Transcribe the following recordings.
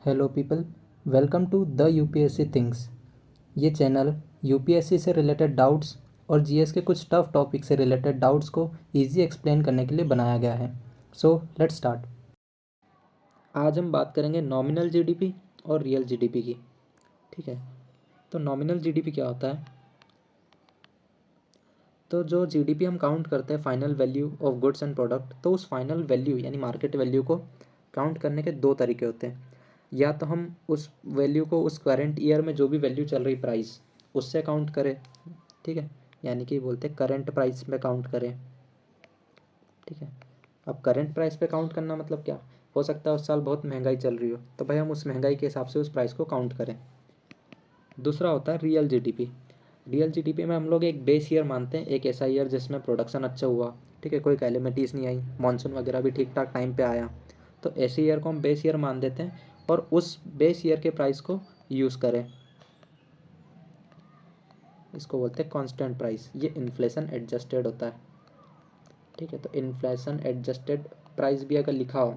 Hello people, welcome to the UPSC things. ये channel UPSC से related doubts और GS के कुछ टफ टॉपिक से रिलेटेड डाउट्स को इजी एक्सप्लेन करने के लिए बनाया गया है। So let's start. आज हम बात करेंगे नॉमिनल जीडीपी और रियल जीडीपी की। ठीक है, तो नॉमिनल जीडीपी क्या होता है? तो जो जीडीपी हम काउंट करते हैं, final value of goods and product, तो उस फाइनल वैल्यू यानी मार्केट वैल्यू को काउंट करने के दो तरीके होते हैं। या तो हम उस वैल्यू को उस करंट ईयर में जो भी वैल्यू चल रही प्राइस उससे काउंट करें, ठीक है, यानी कि बोलते हैं करंट प्राइस में काउंट करें। ठीक है, अब करंट प्राइस पे काउंट करना मतलब क्या हो सकता है? उस साल बहुत महंगाई चल रही हो, तो भाई हम उस महंगाई के हिसाब से उस प्राइस को काउंट करें। दूसरा होता है रियल जीडीपी। रियल जीडीपी में हम लोग एक बेस ईयर मानते हैं, एक ऐसा ईयर जिसमें प्रोडक्शन अच्छा हुआ, ठीक है, कोई कैलेमिटीज़ नहीं आई, मानसून वगैरह भी ठीक ठाक टाइम पे आया, तो ऐसे ईयर को हम बेस ईयर मान देते हैं और उस बेस ईयर के प्राइस को यूज़ करें। इसको बोलते हैं कांस्टेंट प्राइस। ये इन्फ्लेशन एडजस्टेड होता है। ठीक है, तो इन्फ्लेशन एडजस्टेड प्राइस भी अगर लिखा हो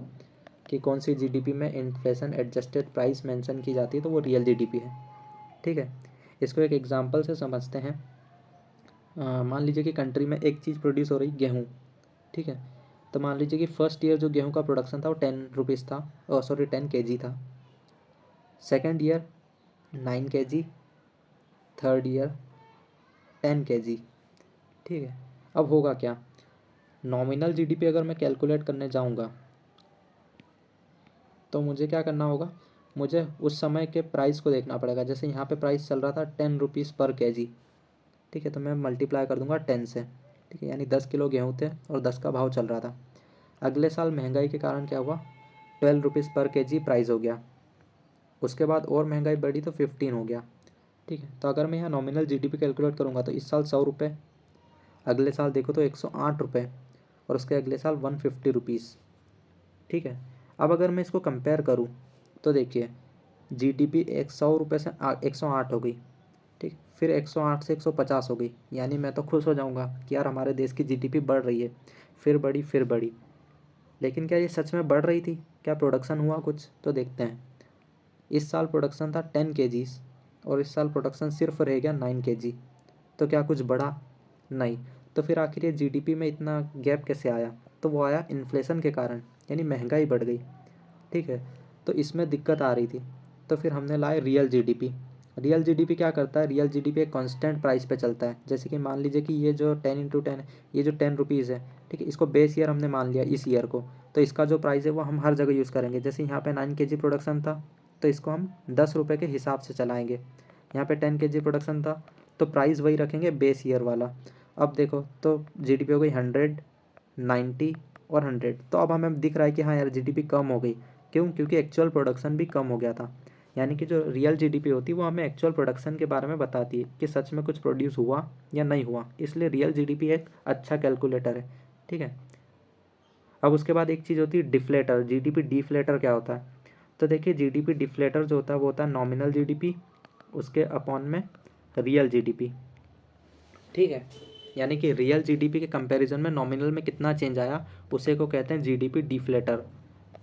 कि कौन सी जीडीपी में इन्फ्लेशन एडजस्टेड प्राइस मेंशन की जाती है, तो वो रियल जीडीपी है। ठीक है, इसको एक एग्जांपल से समझते हैं। मान लीजिए कि कंट्री में एक चीज़ प्रोड्यूस हो रही, गेहूँ। ठीक है, तो मान लीजिए कि फर्स्ट ईयर जो गेहूँ का प्रोडक्शन था वो 10 रुपीज़ था, 10 kg था। Second year 9 kg, third year 10 kg। ठीक है, अब होगा क्या? नॉमिनल जीडीपी अगर मैं कैलकुलेट करने जाऊंगा तो मुझे क्या करना होगा? मुझे उस समय के प्राइस को देखना पड़ेगा। जैसे यहाँ पे प्राइस चल रहा था 10 रुपीज़ पर kg। ठीक है, तो मैं मल्टीप्लाई कर दूंगा 10 से। ठीक है, यानी 10 किलो गेहूँ थे और 10 का भाव चल रहा था। अगले साल महंगाई के कारण क्या हुआ? 12 रुपीज़ पर kg प्राइस हो गया। उसके बाद और महंगाई बढ़ी तो 15 हो गया। ठीक है, तो अगर मैं यहाँ नॉमिनल जीडीपी कैलकुलेट करूँगा तो इस साल 100 रुपये, अगले साल देखो तो 108 रुपये, और उसके अगले साल 150 रुपीज़। ठीक है, अब अगर मैं इसको कंपेयर करूँ तो देखिए जीडीपी 100 रुपये से 108 हो गई। ठीक, फिर 108 से 150 हो गई, यानी मैं तो खुश हो जाऊँगा कि यार हमारे देश की जीडीपी बढ़ रही है। फिर बढ़ी, फिर बढ़ी। लेकिन क्या ये सच में बढ़ रही थी? क्या प्रोडक्शन हुआ कुछ? तो देखते हैं। इस साल प्रोडक्शन था 10 kgs और इस साल प्रोडक्शन सिर्फ रह गया 9 kg। तो क्या कुछ बढ़ा? नहीं। तो फिर आखिर ये जीडीपी में इतना गैप कैसे आया? तो वो आया इन्फ्लेशन के कारण, यानी महंगाई बढ़ गई। ठीक है, तो इसमें दिक्कत आ रही थी, तो फिर हमने लाए रियल जीडीपी। रियल जीडीपी क्या करता है? रियल जीडीपी एक कांस्टेंट प्राइस पे चलता है। जैसे कि मान लीजिए कि ये जो 10 × 10, ये जो 10 रुपीज़ है, ठीक है, इसको बेस ईयर हमने मान लिया, इस ईयर को, तो इसका जो प्राइस है वो हम हर जगह यूज़ करेंगे। जैसे यहाँ पे 9 kg प्रोडक्शन था तो इसको हम 10 रुपये के हिसाब से चलाएँगे। यहाँ पे 10 kg प्रोडक्शन था तो प्राइस वही रखेंगे, बेस ईयर वाला। अब देखो तो जीडीपी हो गई 100, 90 और 100। तो अब हमें दिख रहा है कि हाँ यार जीडीपी कम हो गई। क्यों? क्योंकि एक्चुअल प्रोडक्शन भी कम हो गया था। यानी कि जो रियल जीडीपी होती है वो हमें एक्चुअल प्रोडक्शन के बारे में बताती है कि सच में कुछ प्रोड्यूस हुआ या नहीं हुआ। इसलिए रियल जीडीपी एक अच्छा कैलकुलेटर है। ठीक है, अब उसके बाद एक चीज़ होती है डिफ्लेटर। जीडीपी डिफ्लेटर क्या होता है? तो देखिए जीडीपी डिफ्लेटर जो होता है वो होता है नॉमिनल जीडीपी, उसके अपॉन में रियल जीडीपी। ठीक है, यानी कि रियल जीडीपी के कंपैरिजन में नॉमिनल में कितना चेंज आया, उसे को कहते हैं जीडीपी डिफ्लेटर।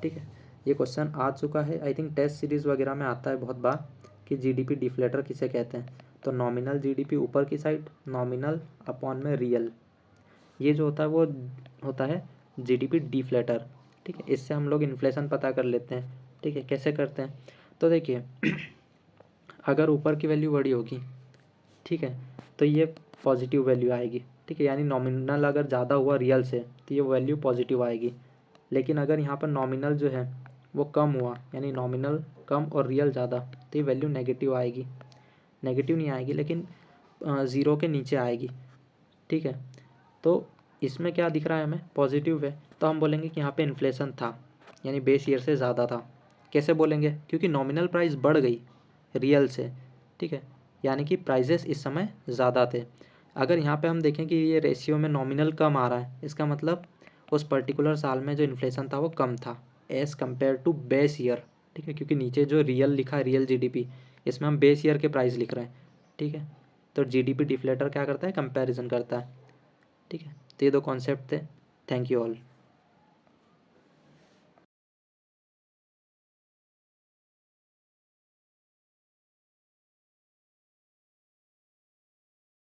ठीक है, ये क्वेश्चन आ चुका है, आई थिंक टेस्ट सीरीज़ वगैरह में आता है बहुत बार कि जीडीपी डिफ्लेटर किसे कहते हैं। तो नॉमिनल जीडीपी ऊपर की साइड, नॉमिनल अपॉन में रियल, ये जो होता है वो होता है जीडीपी डिफ्लेटर। ठीक है, इससे हम लोग इन्फ्लेशन पता कर लेते हैं। ठीक है, कैसे करते हैं? तो देखिए अगर ऊपर की वैल्यू बड़ी होगी, ठीक है, तो ये पॉजिटिव वैल्यू आएगी। ठीक है, यानी नॉमिनल अगर ज़्यादा हुआ रियल से तो ये वैल्यू पॉजिटिव आएगी। लेकिन अगर यहाँ पर नॉमिनल जो है वो कम हुआ, यानी नॉमिनल कम और रियल ज़्यादा, तो ये वैल्यू नेगेटिव आएगी। नेगेटिव नहीं आएगी लेकिन ज़ीरो के नीचे आएगी। ठीक है, तो इसमें क्या दिख रहा है हमें? पॉजिटिव है, तो हम बोलेंगे कि यहाँ पे इन्फ्लेशन था, यानी बेस ईयर से ज़्यादा था। कैसे बोलेंगे? क्योंकि नॉमिनल प्राइस बढ़ गई रियल से। ठीक है, यानी कि प्राइजेस इस समय ज़्यादा थे। अगर यहाँ पे हम देखें कि ये रेशियो में नॉमिनल कम आ रहा है, इसका मतलब उस पर्टिकुलर साल में जो इन्फ्लेशन था वो कम था as compared to base year. ठीक है, क्योंकि नीचे जो रियल लिखा है रियल जीडीपी, इसमें हम बेस ईयर के प्राइस लिख रहे हैं। ठीक है, तो जीडीपी डिफ्लेटर क्या करता है? कंपैरिजन करता है। ठीक है, तो ये दो कॉन्सेप्ट थे। Thank you all.